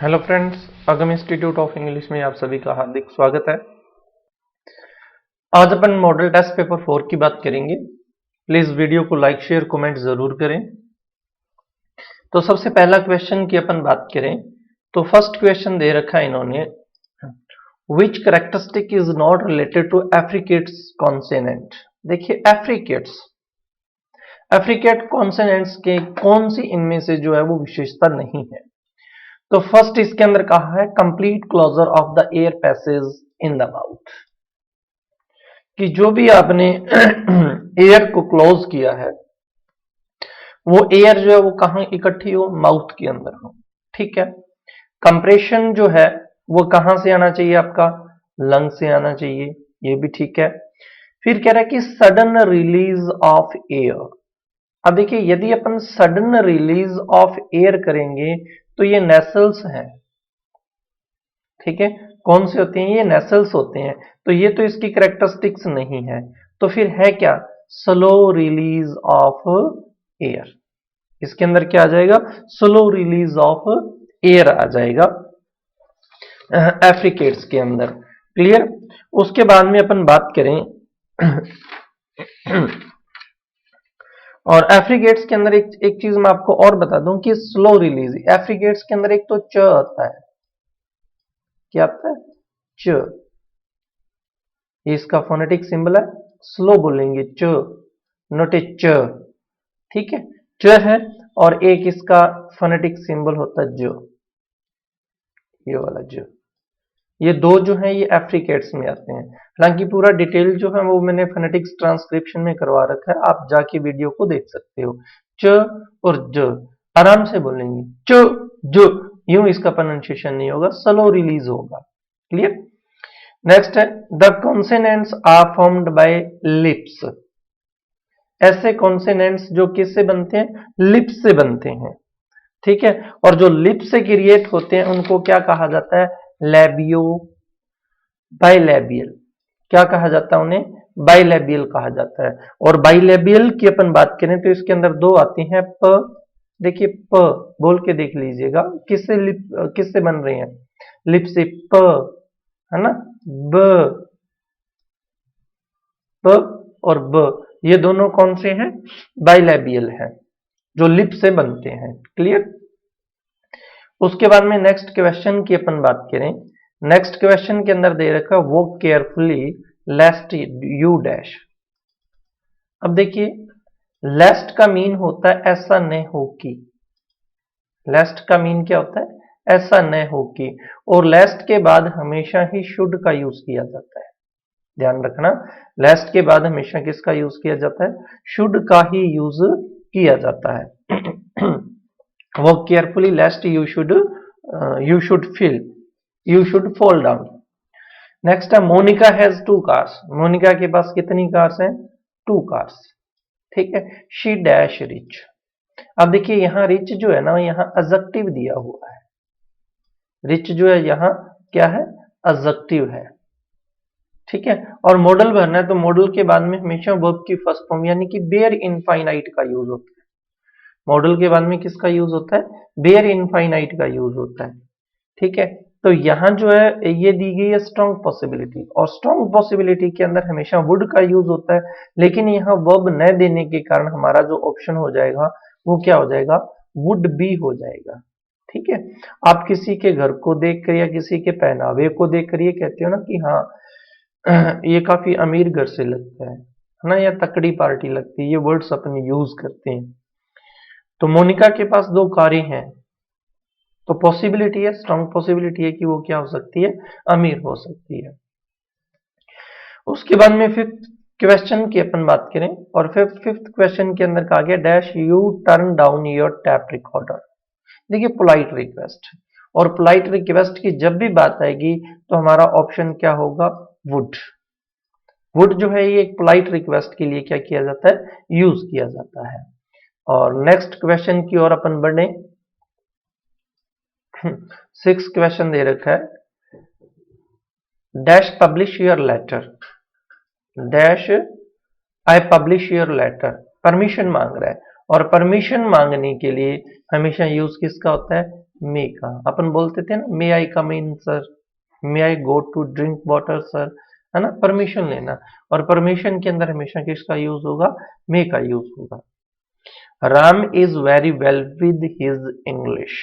Hello friends, Agam institute of English में आप सभी का हार्दिक स्वागत है। आज अपन मॉडल टेस्ट पेपर 4 की बात करेंगे। प्लीज वीडियो को लाइक शेयर कमेंट जरूर करें। तो सबसे पहला क्वेश्चन की अपन बात करें तो फर्स्ट क्वेश्चन दे रखा है इन्होंने, which characteristic is not related to affricates consonant. देखिए एफ्रिकेट कॉन्सोनेंट्स के कौन सी इनमें से जो है वो विशेषता नहीं है। तो फर्स्ट इसके अंदर कहा है complete closure of the air passage in the mouth, कि जो भी आपने एयर को क्लोज किया है वो एयर जो है वो कहां इकट्ठी हो, माउथ के अंदर हो। ठीक है। कंप्रेशन जो है वो कहां से आना चाहिए, आपका लंग से आना चाहिए, ये भी ठीक है। फिर कह रहा है कि सडन रिलीज ऑफ एयर। अब देखिए यदि अपन सडन रिलीज ऑफ एयर करेंगे तो ये नेसल्स हैं। ठीक है, कौन से होते हैं, ये नेसल्स होते हैं। तो ये तो इसकी कैरेक्टरिस्टिक्स नहीं है, तो फिर है क्या, स्लो रिलीज ऑफ एयर। इसके अंदर क्या आ जाएगा, स्लो रिलीज ऑफ एयर आ जाएगा एफ्रिकेट्स के अंदर। क्लियर। उसके बाद में अपन बात करें और एफ्रिकेट्स के अंदर एक चीज मैं आपको और बता दूं कि स्लो रिलीज एफ्रिकेट्स के अंदर एक तो च आता है, क्या आता है, च। ये इसका फोनेटिक सिंबल है, स्लो बोलेंगे च, नोट ए च। ठीक है, च है और एक इसका फोनेटिक सिंबल होता है ज, ये वाला ज। ये दो जो है ये एफ्रिकेट्स में आते हैं। हालांकि पूरा डिटेल जो है वो मैंने फोनेटिक्स ट्रांसक्रिप्शन में करवा रखा है, आप जाके वीडियो को देख सकते हो। च और ज आराम से बोलेंगे, च ज, यूं इसका प्रोनाउंसिएशन नहीं होगा, स्लो रिलीज होगा। क्लियर। नेक्स्ट है the consonants are formed by lips. ऐसे कॉन्सोनेंट्स जो किससे बनते हैं, लिप्स से बनते हैं। ठीक है, और जो लिप्स से क्रिएट होते हैं उनको क्या कहा जाता है, लैबियो बाइलेबियल। क्या कहा जाता है उन्हें, बाइलेबियल कहा जाता है। और बाइलेबियल की अपन बात करें तो इसके अंदर दो आती हैं, प, देखिए प बोल के देख लीजिएगा, किससे लिप किससे बन रहे हैं, लिप से, प है ना, ब, प और ब, ये दोनों कौन से हैं, बाइलेबियल हैं, जो लिप से बनते हैं। क्लियर। उसके बाद में नेक्स्ट क्वेश्चन की अपन बात करें, नेक्स्ट क्वेश्चन के अंदर दे रखा वो केयरफुली लेस्ट यू डैश। अब देखिए लेस्ट का मीन होता है ऐसा न हो कि, लेस्ट का मीन क्या होता है, ऐसा न हो कि, और लेस्ट के बाद हमेशा ही शुड का यूज किया जाता है। ध्यान रखना, लेस्ट के बाद हमेशा किसका यूज किया जाता है, शुड का ही यूज किया जाता है। वो carefully लेस्ट you should feel, you should fall down. Next है मोनिका हैज 2 कार्स। मोनिका के पास कितनी कार्स हैं, 2 कार्स। ठीक है, शी डैश रिच। अब देखिए यहां रिच जो है ना, यहां एडजेक्टिव दिया हुआ है। रिच जो है यहां क्या है, एडजेक्टिव है। ठीक है, और मॉडल भरना है तो मॉडल के बाद में हमेशा वर्ब की फर्स्ट फॉर्म यानी कि बेयर इनफाइनाइट का यूज होता है। मॉडल के बाद में किसका यूज होता है, बेयर इनफाइनाइट का यूज होता है। ठीक है, तो यहां जो है ये दी गई है स्ट्रॉन्ग पॉसिबिलिटी, और स्ट्रॉन्ग पॉसिबिलिटी के अंदर हमेशा वुड का यूज होता है, लेकिन यहां वर्ब न देने के कारण हमारा जो ऑप्शन हो जाएगा वो क्या हो जाएगा, वुड बी हो जाएगा। ठीक है, आप किसी के घर को देखकर या किसी के पहनावे को देखकर ये कहते हो ना कि हाँ ये काफी अमीर घर से लगता है ना, या तकड़ी पार्टी लगती है, ये वर्ड्स अपन यूज करते हैं। तो मोनिका के पास 2 कारें हैं, तो पॉसिबिलिटी है, स्ट्रॉन्ग पॉसिबिलिटी है कि वो क्या हो सकती है, अमीर हो सकती है। उसके बाद में फिफ्थ क्वेश्चन की अपन बात करें, और फिफ्थ क्वेश्चन के अंदर कहा गया dash U turn down your tap recorder. देखिए पोलाइट रिक्वेस्ट, और पोलाइट रिक्वेस्ट की जब भी बात आएगी तो हमारा ऑप्शन क्या होगा, वुड। वुड जो है ये एक पोलाइट रिक्वेस्ट के लिए क्या किया जाता है, यूज किया जाता है। और नेक्स्ट क्वेश्चन की ओर अपन बढ़े। 6 क्वेश्चन दे रखा है, dash publish your letter, dash I publish your letter. Permission मांग रहा है, और परमिशन मांगने के लिए हमेशा यूज किसका होता है, मे का। अपन बोलते थे ना, may I come in sir, may I go to drink water sir, है ना, परमिशन लेना। और परमिशन के अंदर हमेशा किसका यूज होगा? मे का यूज होगा। Ram is very well with his English.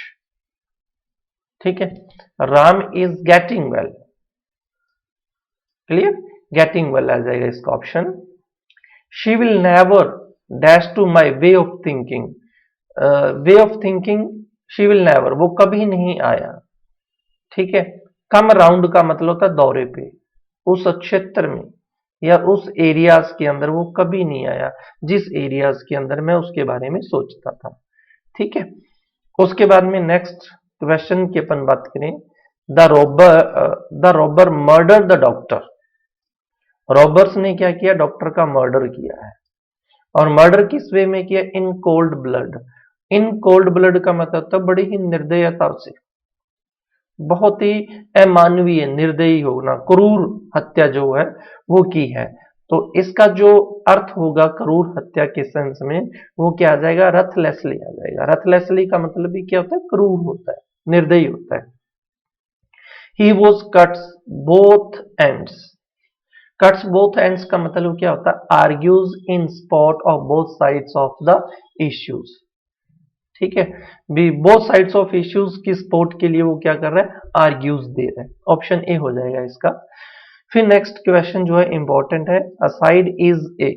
ठीक है, Ram is getting well. Clear? Getting well आ जाएगा इसका option. She will never dash to my way of thinking. Way of thinking, she will never, वो कभी नहीं आया। ठीक है, कम राउंड का मतलब होता है दौरे पे, उस क्षेत्र में या उस एरियाज के अंदर वो कभी नहीं आया जिस एरियाज के अंदर मैं उसके बारे में सोचता था। ठीक है, उसके बाद में नेक्स्ट क्वेश्चन की अपन बात करें। The robber murder the doctor. Robbers ने क्या किया? डॉक्टर का मर्डर किया है। और मर्डर किस वे में किया? In cold blood. In cold blood का मतलब था बड़ी ही निर्दयता से, बहुत ही अमानवीय, निर्दयी होना, क्रूर हत्या जो है वो की है। तो इसका जो अर्थ होगा क्रूर हत्या के सेंस में, वो क्या आ जाएगा? रथलेसली आ जाएगा। रथलेसली का मतलब भी क्या होता है? क्रूर होता है, निर्दयी होता है। He was cuts both ends. Cuts both ends का मतलब क्या होता है? Argues in spot of both sides of the issues. ठीक है, भी बोथ साइड्स ऑफ इश्यूज की सपोर्ट के लिए वो क्या कर रहा है? आर्ग्यूज दे रहा है। ऑप्शन ए हो जाएगा इसका। फिर नेक्स्ट क्वेश्चन जो है इंपॉर्टेंट है, असाइड इज ए।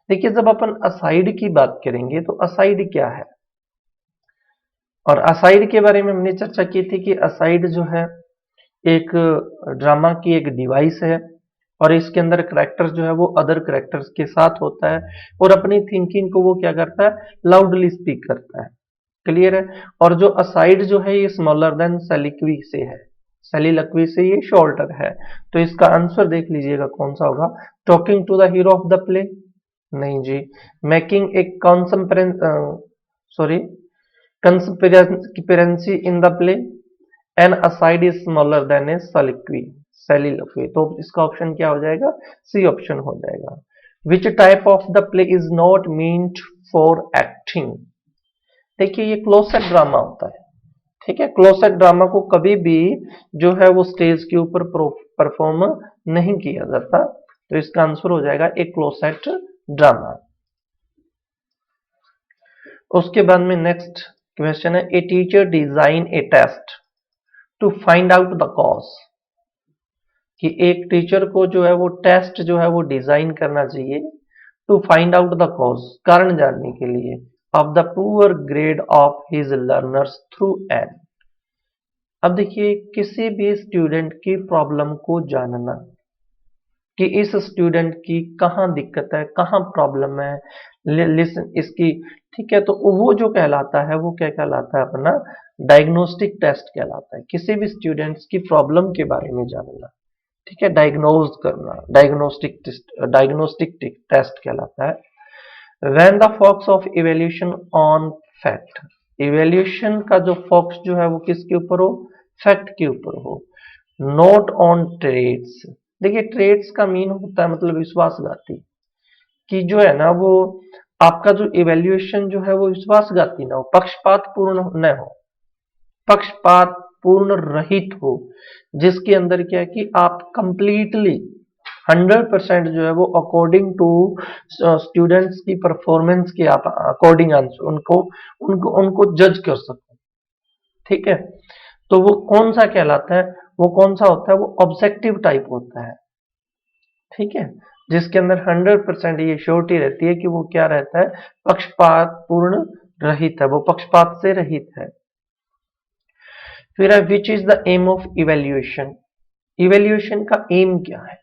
देखिए, जब अपन असाइड की बात करेंगे तो असाइड क्या है, और असाइड के बारे में हमने चर्चा की थी कि असाइड जो है एक ड्रामा की एक डिवाइस है, और इसके अंदर करेक्टर जो है वो अदर करेक्टर्स के साथ होता है, और अपनी थिंकिंग को वो क्या करता है? लाउडली स्पीक करता है। क्लियर है? और जो असाइड जो है ये स्मॉलर देन सेलिक्वी से है, सेलिलक्वी से ये शॉर्टर है। तो इसका आंसर देख लीजिएगा कौन सा होगा। Talking to the hero of the play, नहीं जी। Making a conspiracy in the play, an aside is smaller than a soliloquy. तो इसका ऑप्शन क्या हो जाएगा? सी ऑप्शन हो जाएगा। Which type of the play is not meant for acting. देखिए, ये क्लोसेट ड्रामा होता है। ठीक है, क्लोसेट ड्रामा को कभी भी जो है वो स्टेज के ऊपर परफॉर्म नहीं किया जाता। तो इसका आंसर हो जाएगा एक क्लोसेट ड्रामा। उसके बाद में नेक्स्ट क्वेश्चन है, a teacher design a test to find out the cause. कि एक टीचर को जो है वो टेस्ट जो है वो डिजाइन करना चाहिए to find out the cause, कारण जानने के लिए, of the poor grade of his learners through an. अब देखिए, किसी भी स्टूडेंट की प्रॉब्लम को जानना कि इस स्टूडेंट की कहाँ दिक्कत है, कहाँ प्रॉब्लम है, लिसन इसकी। ठीक है, तो वो जो कहलाता है वो क्या कहलाता है? अपना डायग्नोस्टिक टेस्ट कहलाता है। किसी भी स्टूडेंट्स की प्रॉब्लम के बारे में जानना, ठीक है, डायग्नोज करना, डायग्नोस्टिक टेस्ट कहलाता है। When the focus of evaluation on fact, evaluation का जो फोकस जो है वो किसके ऊपर हो? फैक्ट के ऊपर हो, नोट ऑन ट्रेड्स। देखिए, ट्रेड्स का मीन होता है मतलब विश्वासघाती, कि जो है ना वो आपका जो इवैल्यूएशन जो है वो विश्वासघाती ना हो, पक्षपात पूर्ण न हो, पक्षपात पूर्ण रहित हो, जिसके अंदर क्या है कि आप कंप्लीटली 100% जो है वो अकॉर्डिंग टू स्टूडेंट्स की परफॉर्मेंस के आप अकॉर्डिंग आंसर उनको जज कर सको। ठीक है, तो वो कौन सा कहलाता है? वो कौन सा होता है? वो ऑब्जेक्टिव टाइप होता है। ठीक है, जिसके अंदर 100% ये श्योरिटी रहती है कि वो क्या रहता है? पक्षपात पूर्ण रहित है, वो पक्षपात से रहित है। फिर है which is the aim of evaluation. Evaluation का एम क्या है?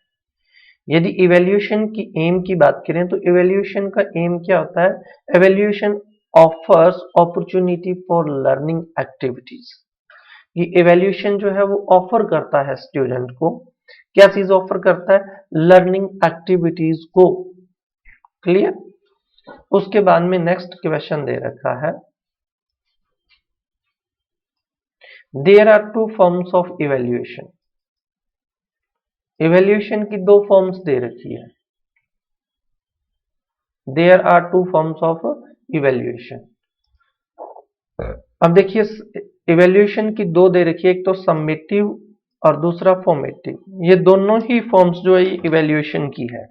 यदि इवैल्यूएशन की एम की बात करें तो इवैल्यूएशन का एम क्या होता है? Evaluation offers opportunity for learning activities. ये इवैल्यूएशन जो है वो ऑफर करता है स्टूडेंट को, क्या चीज ऑफर करता है? लर्निंग एक्टिविटीज को। क्लियर? उसके बाद में नेक्स्ट क्वेश्चन दे रखा है, there are two forms of evaluation. Evaluation की दो फॉर्म्स दे रखी है। There are two forms of evaluation. अब देखिए, इवैल्यूएशन की दो दे रखी है, एक तो समेटिव और दूसरा फॉर्मेटिव। ये दोनों ही फॉर्म्स जो है इवैल्यूएशन की है।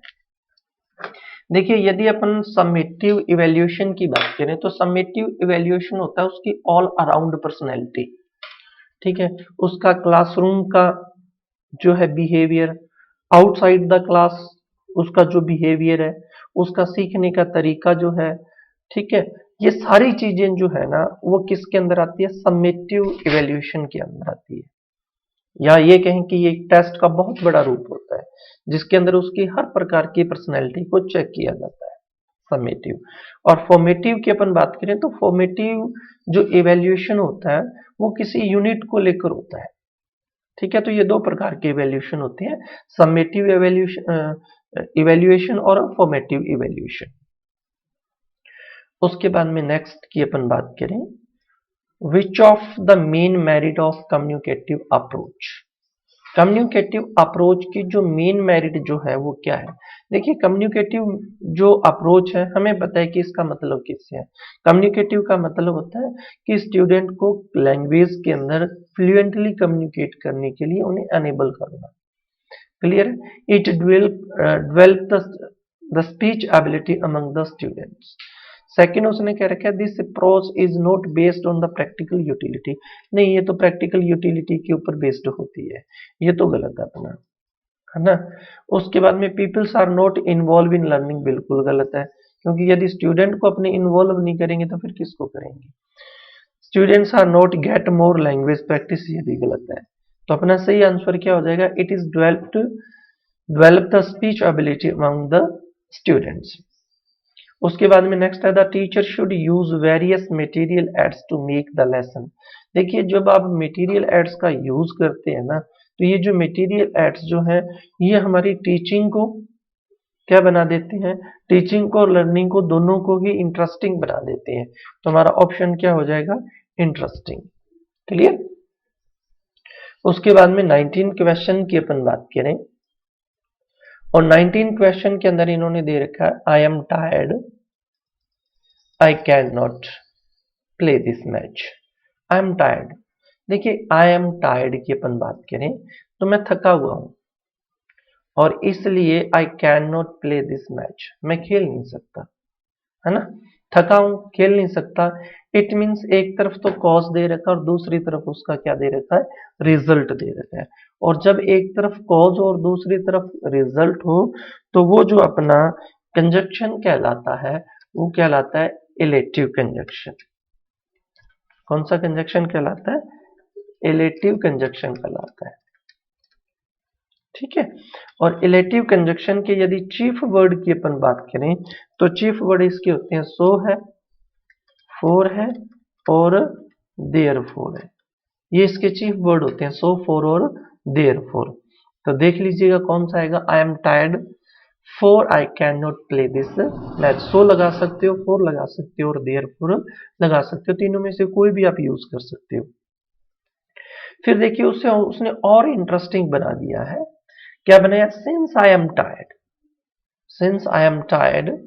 देखिए यदि अपन समेटिव इवैल्यूएशन की बात करें तो समेटिव इवैल्यूएशन होता है उसकी ऑल अराउंड पर्सनैलिटी, ठीक है, उसका क्लासरूम का जो है बिहेवियर, आउटसाइड द क्लास उसका जो बिहेवियर है, उसका सीखने का तरीका जो है, ठीक है, ये सारी चीजें जो है ना वो किसके अंदर आती है, समेटिव इवैल्यूएशन के अंदर आती है। या ये कहें कि ये एक टेस्ट का बहुत बड़ा रूप होता है जिसके अंदर उसकी हर प्रकार की पर्सनैलिटी को चेक किया जाता है, समेटिव। और फॉर्मेटिव की अपन बात करें तो फॉर्मेटिव जो इवैल्यूएशन होता है वो किसी यूनिट को लेकर होता है, ठीक है। तो ये दो प्रकार के इवैल्यूएशन होते हैं, समेटिव इवैल्यूएशन और फॉर्मेटिव इवैल्यूएशन। उसके बाद में नेक्स्ट की अपन बात करें, which of the main merit of communicative approach. Communicative approach की जो मेन मेरिट जो है वो क्या है। देखिए कम्युनिकेटिव जो अप्रोच है हमें पता है कि इसका मतलब किससे है। कम्युनिकेटिव का मतलब होता है कि स्टूडेंट को लैंग्वेज के अंदर फ्लुएंटली कम्युनिकेट करने के लिए उन्हें अनेबल करना। Clear, it develop the speech ability among the students. Second उसने क्या रखा है, this approach is not based on the practical utility. नहीं, ये तो प्रैक्टिकल यूटिलिटी के ऊपर बेस्ड होती है, ये तो गलत है अपना, है ना। उसके बाद में peoples are not involve in learning, बिल्कुल गलत है, क्योंकि यदि स्टूडेंट को अपने इन्वॉल्व नहीं करेंगे तो फिर किसको करेंगे। Students are not get more language practice, ये भी गलत है। तो अपना सही आंसर क्या हो जाएगा, it is develop the speech ability among the students. उसके बाद में नेक्स्ट है, the teacher should use various material aids to make the lesson. देखिए जब आप मटेरियल एड्स का यूज करते हैं ना तो ये जो मटेरियल एड्स जो है ये हमारी टीचिंग को क्या बना देते हैं, टीचिंग को और लर्निंग को दोनों को ही इंटरेस्टिंग बना देते हैं। तो हमारा ऑप्शन क्या हो जाएगा, इंटरेस्टिंग। क्लियर। उसके बाद में 19 क्वेश्चन की अपन बात करें और 19 क्वेश्चन के अंदर इन्होंने दे रखा है, आई am tired, I can not play this match. I am tired, देखिए आई एम टायर्ड की अपन बात करें तो मैं थका हुआ हूं और इसलिए आई can not play this match, मैं खेल नहीं सकता, है ना। थका हूं, खेल नहीं सकता, इट मीन्स एक तरफ तो कॉज दे रखा है और दूसरी तरफ उसका क्या दे रखा है, रिजल्ट दे रखा है। और जब एक तरफ कॉज और दूसरी तरफ रिजल्ट हो तो वो जो अपना कंजक्शन कहलाता है वो कहलाता है इलेक्टिव कंजक्शन। कौन सा कंजक्शन कहलाता है, इलेक्टिव कंजक्शन कहलाता है, ठीक है। और इलेक्टिव कंजक्शन के यदि चीफ वर्ड की अपन बात करें तो चीफ वर्ड इसके होते हैं सो है, फोर है और देयरफॉर है, ये इसके चीफ वर्ड होते हैं, सो फोर और देयरफॉर। तो देख लीजिएगा कौन सा आएगा, I am tired for I can not play this match. So लगा सकते हो, फोर लगा सकते हो और देयरफॉर लगा सकते हो, तीनों में से कोई भी आप यूज कर सकते हो। फिर देखिए उसने और इंटरेस्टिंग बना दिया है, क्या बनाया, since I am tired, since I am tired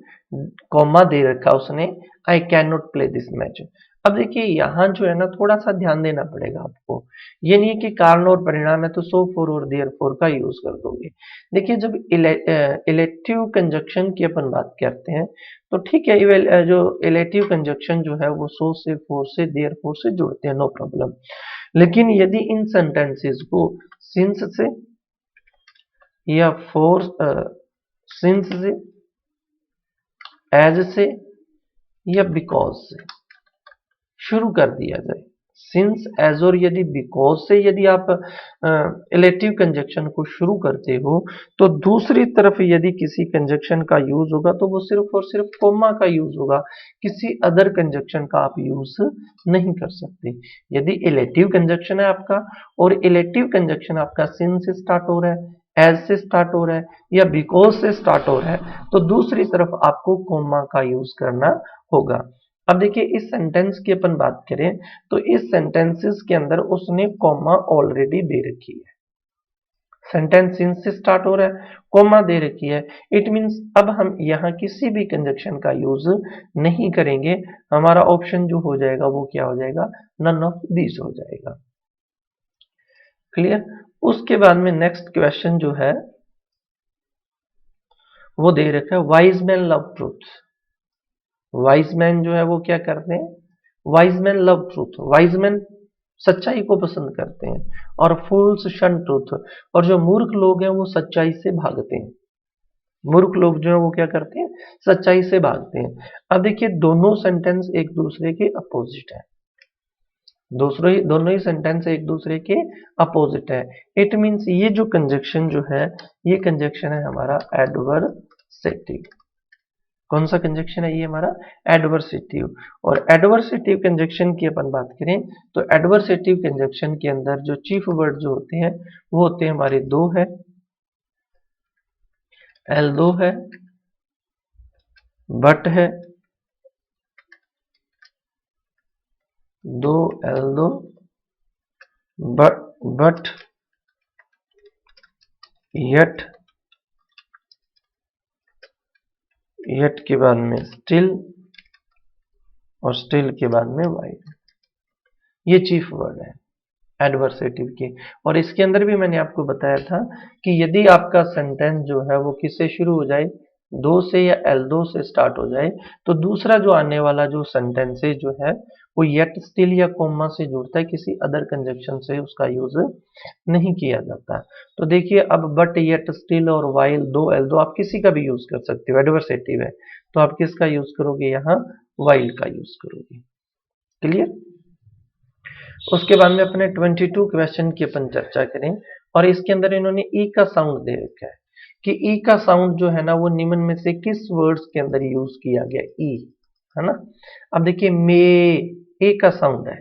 comma दे रखा उसने, I can not play this match. अब देखिए यहां जो है ना थोड़ा सा ध्यान देना पड़ेगा आपको, ये नहीं है कि कारण और परिणाम है तो सो फोर और देयर फोर का यूज कर दोगे। देखिए जब इलेक्टिव कंजक्शन की अपन बात करते हैं तो ठीक है, जो इलेक्टिव कंजक्शन जो है वो सो से, फोर से, देयर फोर से जुड़ते हैं, नो प्रॉब्लम। लेकिन यदि इन सेंटेंसेस को सिंस से या फोर, सिंस से, एज से या बिकॉज से शुरू कर दिया जाए, सिंस, एज और यदि बिकॉज से यदि आप इलेक्टिव कंजक्शन को शुरू करते हो तो दूसरी तरफ यदि किसी कंजक्शन का यूज होगा तो वो सिर्फ और सिर्फ कोमा का यूज होगा, किसी अदर कंजक्शन का आप यूज नहीं कर सकते। यदि इलेक्टिव कंजक्शन है आपका और इलेक्टिव कंजक्शन आपका सिंस से स्टार्ट हो रहा है, एज से स्टार्ट हो रहा है या बिकॉज से स्टार्ट हो रहा है तो दूसरी तरफ आपको कोमा का यूज करना होगा। अब देखिए इस सेंटेंस की अपन बात करें तो इस सेंटेंसेस के अंदर उसने कॉमा ऑलरेडी दे रखी है, सेंटेंस सिंस से स्टार्ट हो रहा है, कोमा दे रखी है, इट मींस अब हम यहाँ किसी भी कंजक्शन का यूज नहीं करेंगे। हमारा ऑप्शन जो हो जाएगा वो क्या हो जाएगा, नन ऑफ दिस हो जाएगा। क्लियर। उसके बाद में नेक्स्ट क्वेश्चन जो है वो दे रखा है, wise man love truth. Wise man जो है वो क्या करते हैं, wise man love truth, wise man सच्चाई को पसंद करते हैं, और फूल्स शन ट्रूथ, और जो मूर्ख लोग हैं वो सच्चाई से भागते हैं। मूर्ख लोग जो है वो क्या करते हैं, सच्चाई से भागते हैं। अब देखिए दोनों सेंटेंस एक दूसरे के अपोजिट है, दोनों ही सेंटेंस एक दूसरे के अपोजिट है। इट मींस ये जो कंजक्शन जो है, ये कंजक्शन है हमारा एडवर्सेटिव। कौन सा कंजक्शन है ये, हमारा एडवर्सेटिव। और एडवर्सेटिव कंजक्शन की अपन बात करें तो एडवर्सेटिव कंजक्शन के अंदर जो चीफ वर्ड जो होते हैं वो होते हैं हमारे दो है, एल दो है, बट है, दो एल दो, बट, यट, यट के बाद में स्टिल, और स्टिल के बाद में वाइल। ये चीफ वर्ड है एडवर्सेटिव के। और इसके अंदर भी मैंने आपको बताया था कि यदि आपका सेंटेंस जो है वो किससे शुरू हो जाए, दो से या एल दो से स्टार्ट हो जाए, तो दूसरा जो आने वाला जो सेंटेंस है जो है वो येट स्टिल या कोमा से जुड़ता है, किसी अदर कंजक्शन से उसका यूज नहीं किया जाता। तो देखिए अब बट, येट, स्टिल और वाइल, दो एल दो आप किसी का भी यूज कर सकते हो, एडवर्सेटिव है तो आप किसका यूज करोगे, यहाँ वाइल का यूज करोगे। क्लियर। उसके बाद में अपने 22 क्वेश्चन की अपन चर्चा करें, और इसके अंदर इन्होंने ई का साउंड दे रखा है कि ई का साउंड जो है ना वो निम्न में से किस वर्ड्स के अंदर यूज किया गया, ई है ना। अब देखिए मे, ए का साउंड है,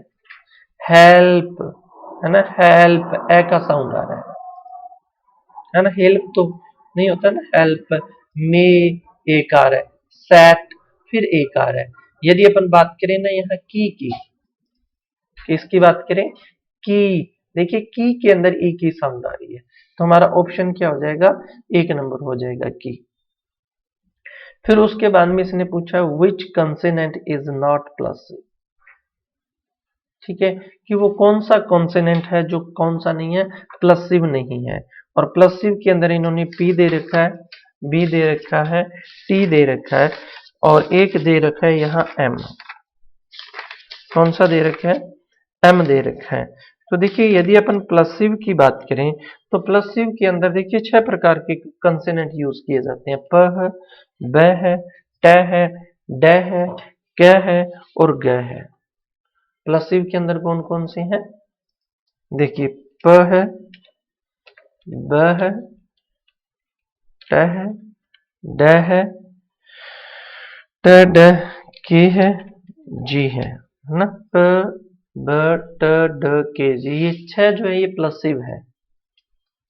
हेल्प है ना, हेल्प ए का साउंड आ रहा है ना, हेल्प तो नहीं होता ना, हेल्प, मे एक आ रहा है, सेट फिर एक आ रहा है। यदि अपन बात करें ना यहाँ की किसकी बात करें, की, देखिए की के अंदर ई की साउंड आ रही है, तो हमारा ऑप्शन क्या हो जाएगा, एक नंबर हो जाएगा की। फिर उसके बाद में इसने पूछा विच कंसोनेंट इज नॉट प्लसिव, ठीक है, कि वो कौन सा कॉन्सोनेंट है जो कौन सा नहीं है, प्लसिव नहीं है। और प्लसिव के अंदर इन्होंने पी दे रखा है, बी दे रखा है, टी दे रखा है, और एक दे रखा है यहाँ एम। कौन सा दे रखा है, एम दे रखा है। तो देखिए यदि अपन प्लसिव की बात करें तो प्लसिव के अंदर देखिए 6 प्रकार के कंसोनेंट यूज किए जाते हैं, प है, ब है, ट है, ड है, क है और ग है। प्लसिव के अंदर कौन कौन से हैं, देखिए प है, ब है, ट है, ड है, ट ड के है, जी है ना, प ब ट ड के जी, ये 6 जो है ये प्लसिव है।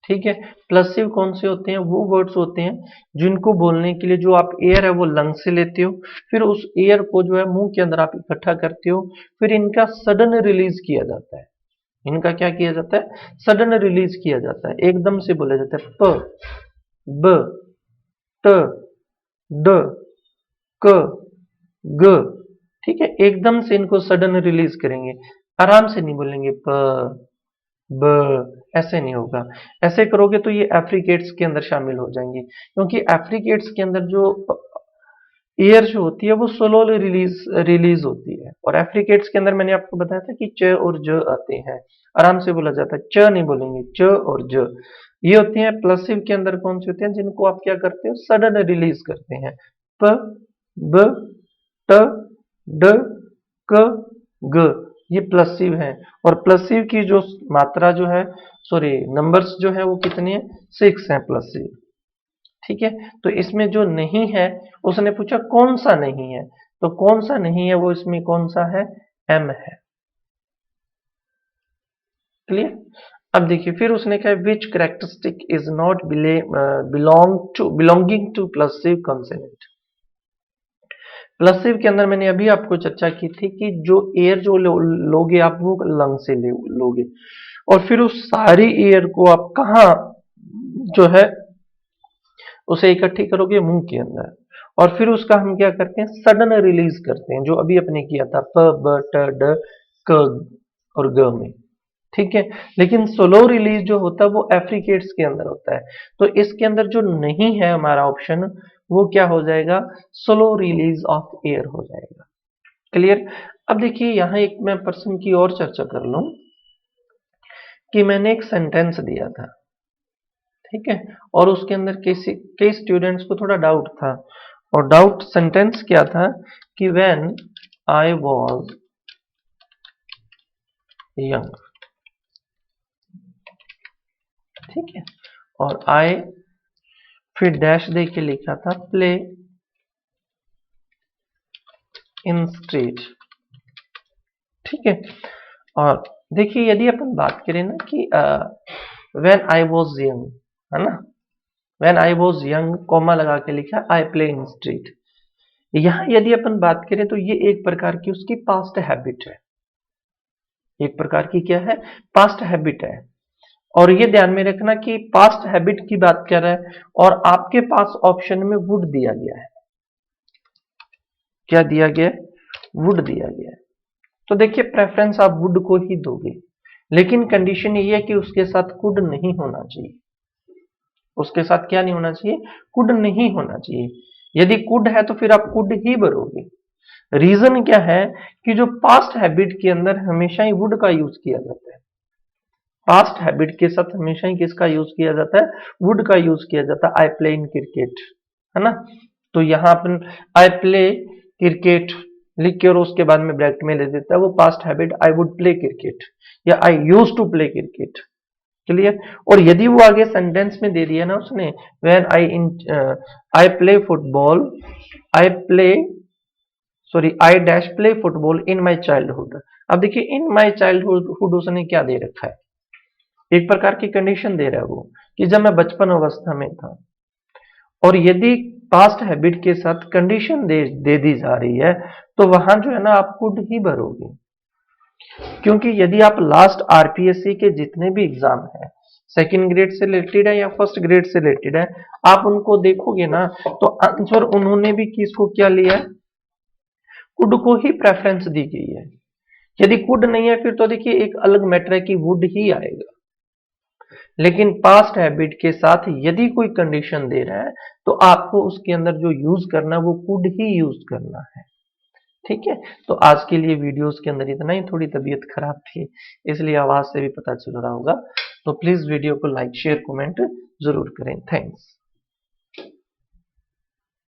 ठीक है, प्लसिव कौन से होते हैं, वो वर्ड्स होते हैं जिनको बोलने के लिए जो आप एयर है वो लंग से लेते हो, फिर उस एयर को जो है मुंह के अंदर आप इकट्ठा करते हो, फिर इनका सडन रिलीज किया जाता है। इनका क्या किया जाता है, सडन रिलीज किया जाता है, एकदम से बोला जाता है, प ब ट ड क ग, ठीक है, एकदम से इनको सडन रिलीज करेंगे, आराम से नहीं बोलेंगे प ब, ऐसे नहीं होगा। ऐसे करोगे तो ये एफ्रिकेट्स के अंदर शामिल हो जाएंगे, क्योंकि एफ्रिकेट्स के अंदर जो एयर जो होती है वो स्लोली रिलीज होती है, और एफ्रिकेट्स के अंदर मैंने आपको बताया था कि च और ज आते हैं, आराम से बोला जाता है, च नहीं बोलेंगे, च और ज। ये होते हैं प्लसिव के अंदर कौन से होते हैं, जिनको आप क्या करते हो, सडन रिलीज करते हैं, प ब ट ड क ग, ये प्लसिव है। और प्लसिव की जो मात्रा जो है, सॉरी नंबर्स जो है वो कितने हैं, 6 हैं प्लसिव। ठीक है, तो इसमें जो नहीं है, उसने पूछा कौन सा नहीं है, तो कौन सा नहीं है वो इसमें कौन सा है, एम है। क्लियर। अब देखिए फिर उसने कहा which characteristic is not belonging to plosive consonant. Plosive के अंदर मैंने अभी आपको चर्चा की थी कि जो एयर जो लोगे आप वो लंग से लोगे, और फिर उस सारी एयर को आप कहाँ जो है उसे इकट्ठी करोगे मुंह के अंदर, और फिर उसका हम क्या करते हैं, सडन रिलीज करते हैं, जो अभी अपने किया था प ब ट ड क और ग में। ठीक है, लेकिन स्लो रिलीज जो होता है वो एफ्रिकेट्स के अंदर होता है, तो इसके अंदर जो नहीं है हमारा ऑप्शन, वो क्या हो जाएगा, स्लो रिलीज ऑफ एयर हो जाएगा। क्लियर। अब देखिए यहां एक मैं प्रश्न की और चर्चा कर लूं कि मैंने एक सेंटेंस दिया था, ठीक है, और उसके अंदर कई स्टूडेंट्स को थोड़ा डाउट था, और डाउट सेंटेंस क्या था कि व्हेन आई वॉज यंग, ठीक है, और आई फिर डैश दे के लिखा था प्ले इन स्ट्रीट, ठीक है। और देखिए यदि अपन बात करें ना कि व्हेन आई वॉज यंग, है ना, when I was young comma लगा के लिखा आई प्ले इन स्ट्रीट, यहां यदि अपन बात करें तो ये एक प्रकार की उसकी पास्ट हैबिट है, एक प्रकार की क्या है, पास्ट हैबिट है। और ये ध्यान में रखना कि पास्ट हैबिट की बात कर रहा है, और आपके पास ऑप्शन में वुड दिया गया है, क्या दिया गया है, वुड दिया गया है। तो देखिए प्रेफरेंस आप वुड को ही दोगे, लेकिन कंडीशन ये है कि उसके साथ कुड नहीं होना चाहिए, उसके साथ क्या नहीं होना चाहिए, कुड नहीं होना चाहिए। यदि कुड है तो फिर आप कुड ही भरोगे। रीजन क्या है कि जो पास्ट हैबिट के अंदर हमेशा ही वुड का यूज किया जाता है, पास्ट हैबिट के साथ हमेशा ही किसका यूज किया जाता है, वुड का यूज किया जाता है। आई प्ले इन क्रिकेट, है ना, तो यहां अपन आई प्ले क्रिकेट लिख के और उसके बाद में ब्रैकेट में ले देता है वो past habit, I would play cricket या I use to play cricket. Clear. और यदि वो आगे सेंटेंस में दे दिया ना उसने, when I play football, I play sorry I dash play football in my childhood. अब देखिए इन माई चाइल्डहुड उसने क्या दे रखा है, एक प्रकार की कंडीशन दे रहा है वो कि जब मैं बचपन अवस्था में था, और यदि पास्ट हैबिट के साथ कंडीशन दे दी जा रही है तो वहां जो है ना आप कुड ही भरोगे, क्योंकि यदि आप लास्ट आरपीएससी के जितने भी एग्जाम है, सेकंड ग्रेड से रिलेटेड है या फर्स्ट ग्रेड से रिलेटेड है, आप उनको देखोगे ना तो आंसर उन्होंने भी किसको क्या लिया है, कुड को ही प्रेफरेंस दी गई है। यदि कुड नहीं है फिर तो देखिए एक अलग मैटर है कि वुड ही आएगा, लेकिन पास्ट हैबिट के साथ यदि कोई कंडीशन दे रहा है तो आपको उसके अंदर जो यूज करना है वो कुड ही यूज करना है। ठीक है, तो आज के लिए वीडियोस के अंदर इतना ही, थोड़ी तबीयत खराब थी इसलिए आवाज से भी पता चल रहा होगा, तो प्लीज वीडियो को लाइक शेयर कमेंट जरूर करें। थैंक्स।